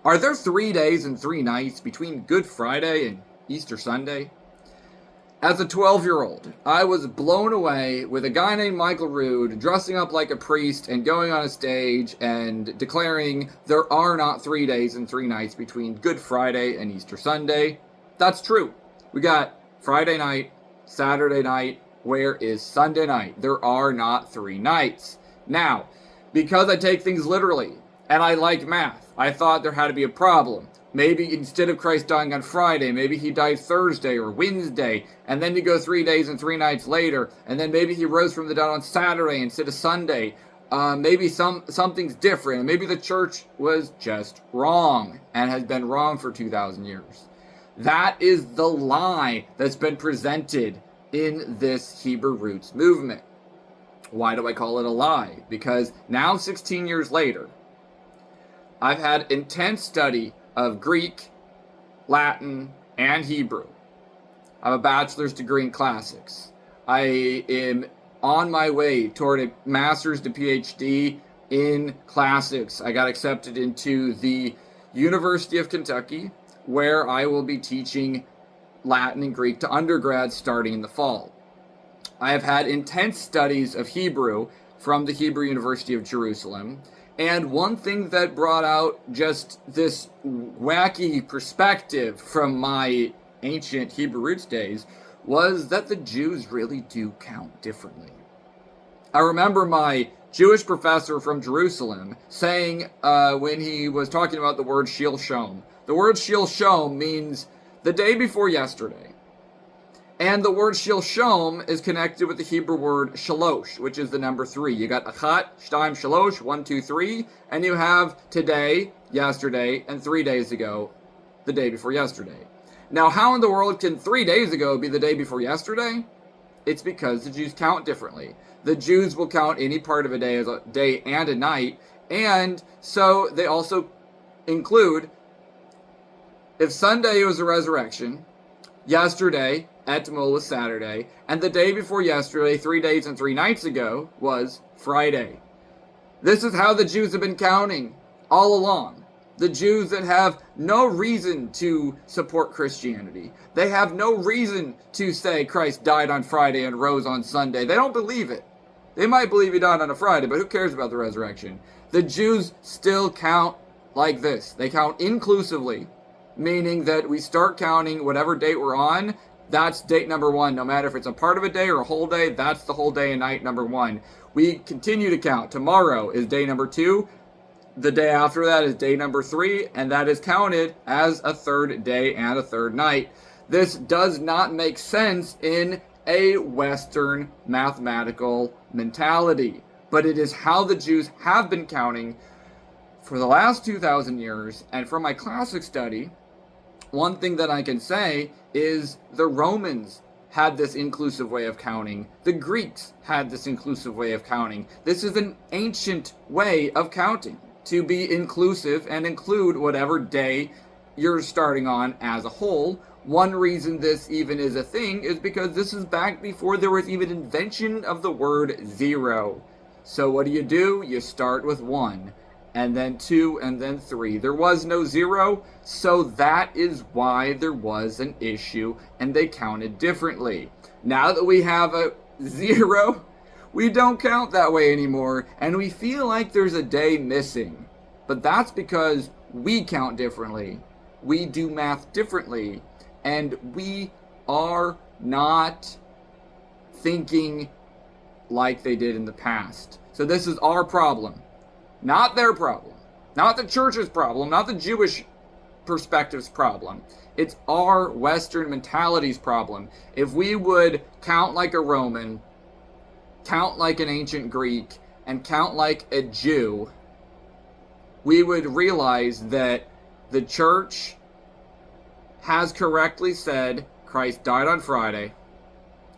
Are there 3 days and 3 nights between Good Friday and Easter Sunday? As a 12-year-old, I was blown away with a guy named Michael Rood dressing up like a priest and going on a stage and declaring there are not 3 days and 3 nights between Good Friday and Easter Sunday. That's true. We got Friday night, Saturday night. Where is Sunday night? There are not 3 nights. Now, because I take things literally and I like math, I thought there had to be a problem. Maybe instead of Christ dying on Friday, maybe he died Thursday or Wednesday, and then you go 3 days and 3 nights later, and then maybe he rose from the dead on Saturday instead of Sunday. Maybe something's different, and maybe the church was just wrong and has been wrong for 2,000 years. That is the lie that's been presented in this Hebrew Roots movement. Why do I call it a lie? Because now, 16 years later, I've had intense study of Greek, Latin, and Hebrew. I have a bachelor's degree in classics. I am on my way toward a master's to PhD in classics. I got accepted into the University of Kentucky, where I will be teaching Latin and Greek to undergrads starting in the fall. I have had intense studies of Hebrew from the Hebrew University of Jerusalem. And one thing that brought out just this wacky perspective from my ancient Hebrew Roots days was that the Jews really do count differently. I remember my Jewish professor from Jerusalem saying when he was talking about the word Shilshom, the word Shilshom means the day before yesterday. And the word Shilshom is connected with the Hebrew word shalosh, which is the number 3. You got achat, shtaim, shalosh, 1, 2, 3, and you have today, yesterday, and 3 days ago, the day before yesterday. Now, how in the world can 3 days ago be the day before yesterday? It's because the Jews count differently. The Jews will count any part of a day as a day and a night, and so they also include, if Sunday was the resurrection, yesterday, Etmol was Saturday, and the day before yesterday, 3 days and 3 nights ago, was Friday. This is how the Jews have been counting all along. The Jews that have no reason to support Christianity. They have no reason to say Christ died on Friday and rose on Sunday. They don't believe it. They might believe he died on a Friday, but who cares about the resurrection? The Jews still count like this. They count inclusively, meaning that we start counting whatever date we're on. That's date number 1. No matter if it's a part of a day or a whole day, that's the whole day and night number 1. We continue to count. Tomorrow is day number 2. The day after that is day number 3, and that is counted as a 3rd day and a 3rd night. This does not make sense in a Western mathematical mentality, but it is how the Jews have been counting for the last 2,000 years. And from my classic study, one thing that I can say is the Romans had this inclusive way of counting. The Greeks had this inclusive way of counting. This is an ancient way of counting, to be inclusive and include whatever day you're starting on as a whole. One reason this even is a thing is because this is back before there was even invention of the word 0. So what do? You start with 1. And then 2, and then 3. There was no 0, so that is why there was an issue, and they counted differently. Now that we have a 0, we don't count that way anymore, and we feel like there's a day missing. But that's because we count differently. We do math differently, and we are not thinking like they did in the past. So this is our problem. Not their problem, not the church's problem, not the Jewish perspective's problem. It's our Western mentality's problem. If we would count like a Roman, count like an ancient Greek, and count like a Jew, we would realize that the church has correctly said Christ died on Friday,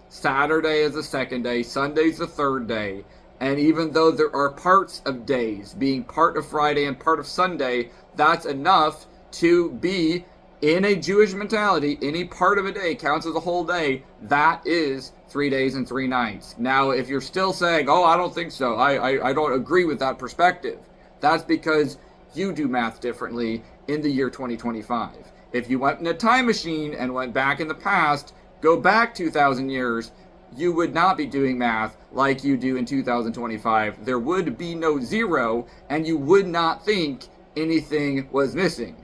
Saturday is the 2nd day, Sunday's the 3rd day. And even though there are parts of days being part of Friday and part of Sunday, that's enough to be, in a Jewish mentality, any part of a day counts as a whole day. That is 3 days and 3 nights. Now, if you're still saying, oh, I don't think so, I don't agree with that perspective, that's because you do math differently in the year 2025. If you went in a time machine and went back in the past, go back 2,000 years, you would not be doing math like you do in 2025. There would be no zero, and you would not think anything was missing.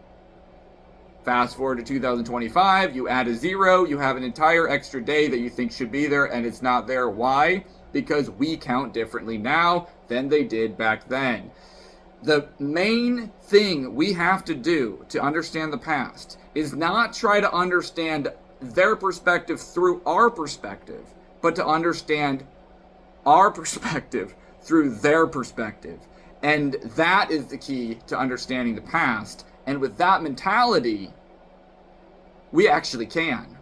Fast forward to 2025, you add a zero, you have an entire extra day that you think should be there, and it's not there. Why? Because we count differently now than they did back then. The main thing we have to do to understand the past is not try to understand their perspective through our perspective, but to understand our perspective through their perspective. And that is the key to understanding the past. And with that mentality, we actually can.